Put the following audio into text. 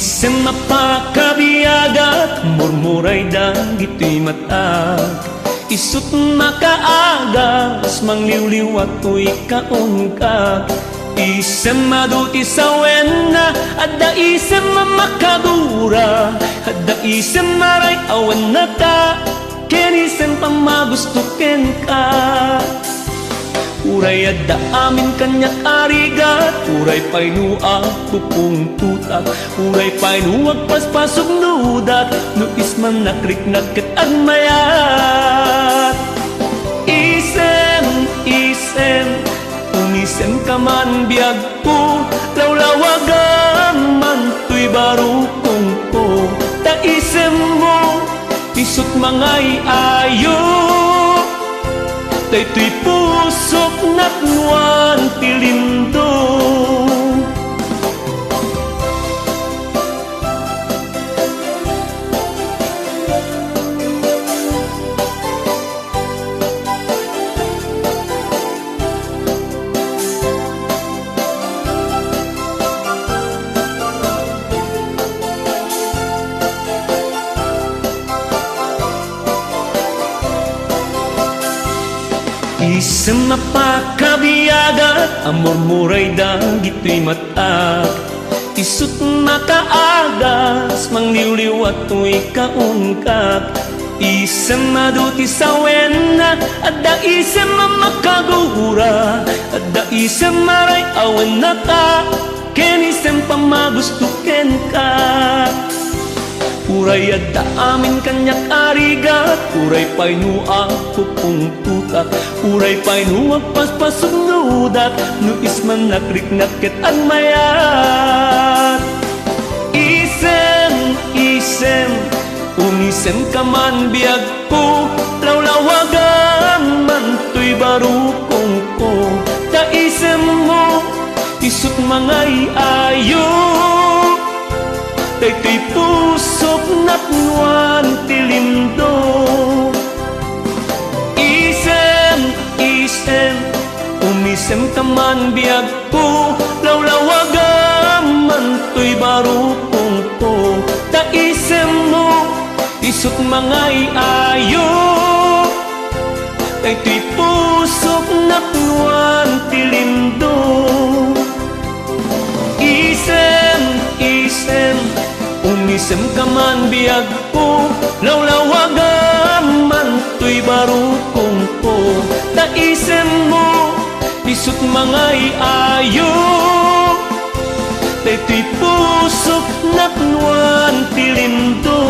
Isem mapakabiyagat, murmuray dan gito'y matag. Isut makaagas, mangliwliw at tuy kaungkag. Isem maduti sa wena, adda isem makadura. Adda isem maray awan na ta, ken isem pamagustuken ka. Uray adda amin kanyak arigat, uray painua pupung tutak, uray painuag paspasok nudat, nuis man nakriknak ket agmayat. Isem, isem, umisem ka man biyag ko, lawlawagan man tuy barukong ko. Ta isem mo, isut mangay ayo, daytoy pusok natnuan tilindo. Isem mapakabiyagat, amor muray dan gito'y matag. Isut makaagas, mangliwliw at tuy kaungkag. Isem maduti sa wena, adda isem makagura. Adda isem maray awan na ta, ken isem pamagustuken ka. Uray adda amin kanyak arigat, uray painua pupung tutak, uray painuag paspasok nudat, nuis man nakriknak ket agmayat. Isem, isem, umisem ka man biyag ko, lawlawagan man tuy barukong ko. Ta isem mo, isut mangay ayo, daytoy pusok natnuan tilindo. Isem, isem, umisem ka man biyag ko, lawlawagan man tuy barukong ko. Ta isem mo, isut mangay ayo, daytoy pusok natnuan tilindo. Isem, isem, umisem ka man biyag ko, lawlawagan man tuy barukong ko. Ta isem mo, isut mangay ayo, daytoy pusok natnuan tilindo.